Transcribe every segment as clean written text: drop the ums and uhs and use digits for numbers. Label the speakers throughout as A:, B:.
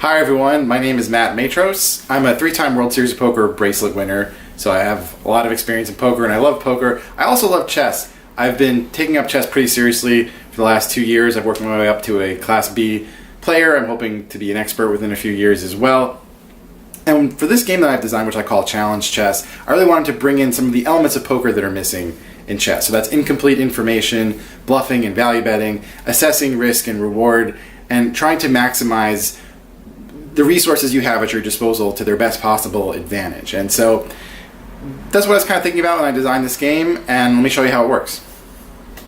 A: Hi everyone, my name is Matros. I'm a 3-time World Series of Poker bracelet winner, so I have a lot of experience in poker and I love poker. I also love chess. I've been taking up chess pretty seriously for the last 2 years. I've worked my way up to a Class B player. I'm hoping to be an expert within a few years as well. And for this game that I've designed, which I call Challenge Chess, I really wanted to bring in some of the elements of poker that are missing in chess. So that's incomplete information, bluffing and value betting, assessing risk and reward, and trying to maximize the resources you have at your disposal to their best possible advantage. And so that's what I was kind of thinking about when I designed this game, and let me show you how it works.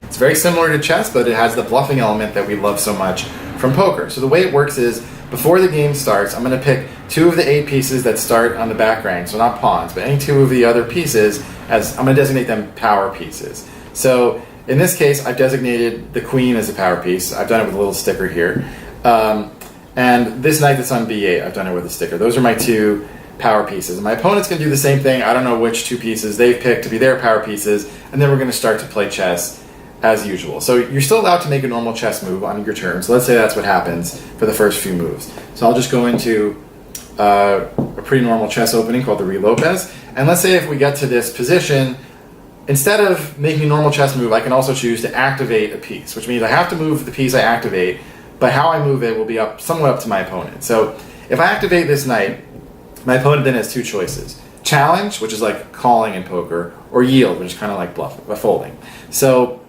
A: It's very similar to chess, but it has the bluffing element that we love so much from poker. So the way it works is, before the game starts, I'm going to pick 2 of the 8 pieces that start on the back rank, so not pawns, but any 2 of the other pieces, as I'm going to designate them power pieces. So in this case, I've designated the queen as a power piece. I've done it with a little sticker here. And this knight that's on b8, I've done it with a sticker. Those are my 2 power pieces. And my opponent's going to do the same thing. I don't know which 2 pieces they've picked to be their power pieces, and then we're going to start to play chess as usual. So you're still allowed to make a normal chess move on your turn. So let's say that's what happens for the first few moves. So I'll just go into a pretty normal chess opening called the Re Lopez. And let's say if we get to this position, instead of making a normal chess move, I can also choose to activate a piece, which means I have to move the piece I activate, but how I move it will be somewhat up to my opponent. So if I activate this knight, my opponent then has 2 choices. Challenge, which is like calling in poker, or yield, which is kind of like folding. So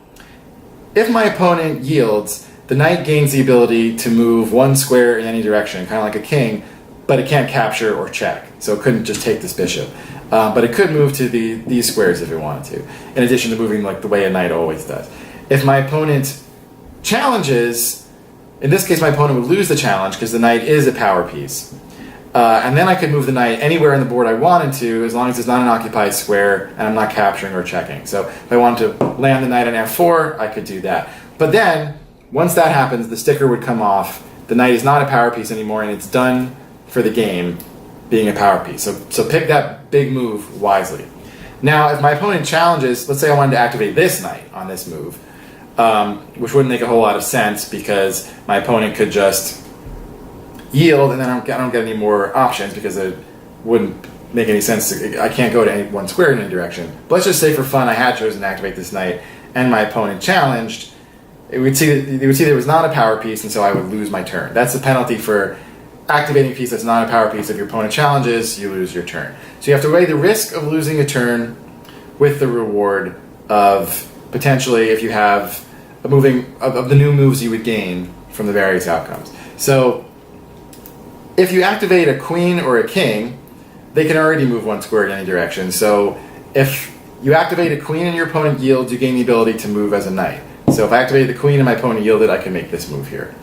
A: if my opponent yields, the knight gains the ability to move 1 square in any direction, kind of like a king, but it can't capture or check. So it couldn't just take this bishop. But it could move to these squares if it wanted to, in addition to moving like the way a knight always does. If my opponent challenges, in this case my opponent would lose the challenge because the knight is a power piece. And then I could move the knight anywhere on the board I wanted to, as long as it's not an occupied square and I'm not capturing or checking. So if I wanted to land the knight on f4, I could do that. But then, once that happens, the sticker would come off. The knight is not a power piece anymore, and it's done for the game being a power piece. So pick that big move wisely. Now, if my opponent challenges, let's say I wanted to activate this knight on this move, which wouldn't make a whole lot of sense because my opponent could just yield, and then I don't get any more options because it wouldn't make any sense. I can't go to any 1 square in any direction. But let's just say for fun I had chosen to activate this knight and my opponent challenged. They would see that it was not a power piece, and so I would lose my turn. That's the penalty for activating a piece that's not a power piece. If your opponent challenges, you lose your turn. So you have to weigh the risk of losing a turn with the reward of potentially, if you have a moving of the new moves you would gain from the various outcomes. So if you activate a queen or a king, they can already move 1 square in any direction. So if you activate a queen and your opponent yields, you gain the ability to move as a knight. So if I activated the queen and my opponent yielded, I can make this move here,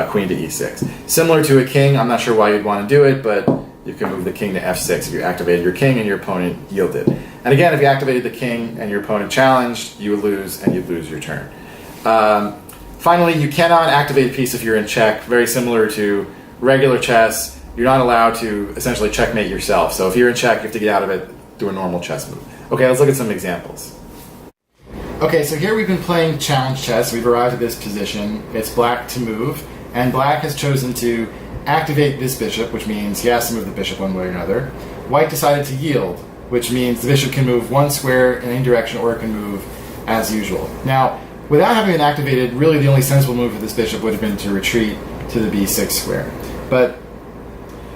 A: queen to e6. Similar to a king, I'm not sure why you'd want to do it, but you can move the king to f6 if you activated your king and your opponent yielded. And again, if you activated the king and your opponent challenged, you would lose, and you'd lose your turn. Finally, you cannot activate a piece if you're in check. Very similar to regular chess, you're not allowed to essentially checkmate yourself. So if you're in check, you have to get out of it through a normal chess move. Okay, let's look at some examples. Okay, so here we've been playing challenge chess. We've arrived at this position. It's black to move, and black has chosen to activate this bishop, which means he has to move the bishop one way or another. White decided to yield, which means the bishop can move 1 square in any direction, or it can move as usual. Now, without having it activated, really the only sensible move for this bishop would have been to retreat to the b6 square. But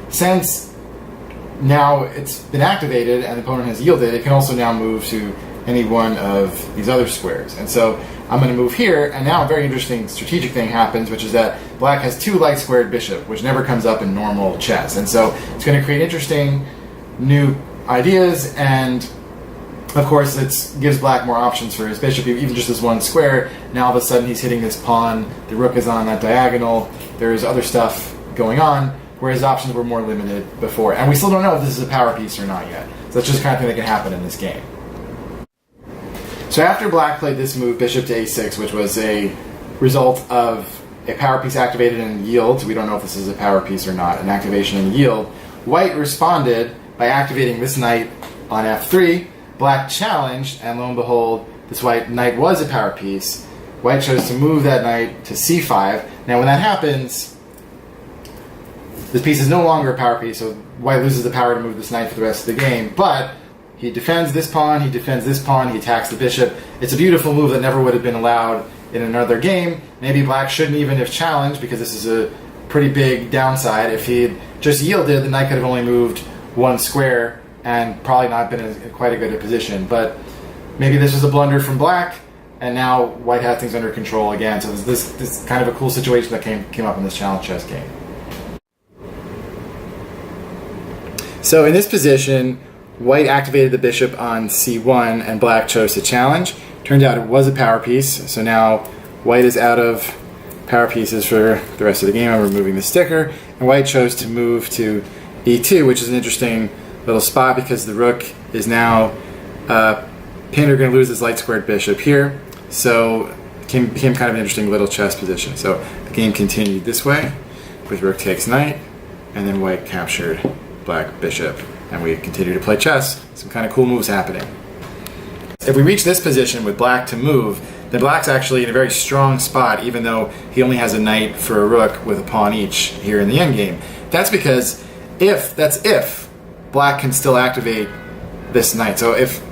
A: since now it's been activated and the opponent has yielded, it can also now move to any one of these other squares. And so I'm going to move here, and now a very interesting strategic thing happens, which is that black has 2 light squared bishop, which never comes up in normal chess. And so it's going to create interesting new ideas, and of course it gives black more options for his bishop, even just this 1 square. Now all of a sudden he's hitting this pawn, the rook is on that diagonal, there's other stuff going on, where his options were more limited before. And we still don't know if this is a power piece or not yet. So that's just the kind of thing that can happen in this game. So after black played this move, bishop to a6, which was a result of a power piece activated and yield, we don't know if this is a power piece or not, an activation and yield, white responded by activating this knight on f3, black challenged, and lo and behold, this white knight was a power piece. White chose to move that knight to c5. Now when that happens, this piece is no longer a power piece, so white loses the power to move this knight for the rest of the game, but he defends this pawn, he defends this pawn, he attacks the bishop. It's a beautiful move that never would have been allowed in another game. Maybe black shouldn't even have challenged, because this is a pretty big downside. If he had just yielded, the knight could have only moved one square and probably not been in quite a good position. But maybe this was a blunder from black, and now white has things under control again. So this is kind of a cool situation that came up in this challenge chess game. So in this position, white activated the bishop on c1 and black chose to challenge. Turned out it was a power piece, so now white is out of power pieces for the rest of the game. I'm removing the sticker, and white chose to move to e2, which is an interesting little spot because the rook is now pinned or going to lose this light squared bishop here. So it became kind of an interesting little chess position. So the game continued this way with rook takes knight, and then white captured black bishop, and we continue to play chess. Some kind of cool moves happening. If we reach this position with black to move, then black's actually in a very strong spot, even though he only has a knight for a rook with a pawn each here in the endgame. That's because if black can still activate this knight. So if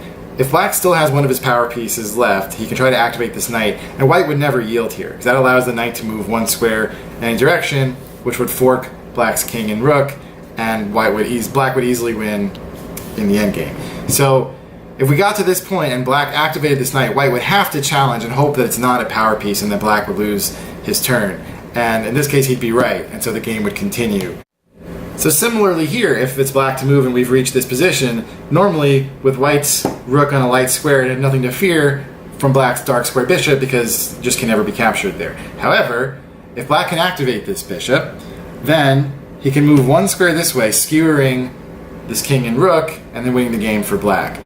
A: black still has one of his power pieces left, he can try to activate this knight, and white would never yield here, because that allows the knight to move one square in any direction, which would fork black's king and rook, and black would easily win in the endgame. So if we got to this point and black activated this knight, white would have to challenge and hope that it's not a power piece and that black would lose his turn. And in this case, he'd be right, and so the game would continue. So similarly here, if it's black to move and we've reached this position, normally with white's rook on a light square, it had nothing to fear from black's dark square bishop because it just can never be captured there. However, if black can activate this bishop, then he can move one square this way, skewering this king and rook, and then winning the game for black.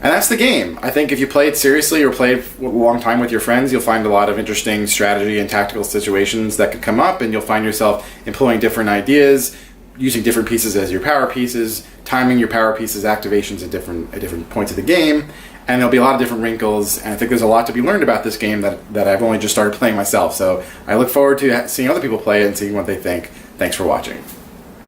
A: And that's the game. I think if you play it seriously or play it a long time with your friends, you'll find a lot of interesting strategy and tactical situations that could come up, and you'll find yourself employing different ideas, using different pieces as your power pieces, timing your power pieces' activations at different points of the game, and there'll be a lot of different wrinkles, and I think there's a lot to be learned about this game that I've only just started playing myself. So I look forward to seeing other people play it and seeing what they think. Thanks for watching.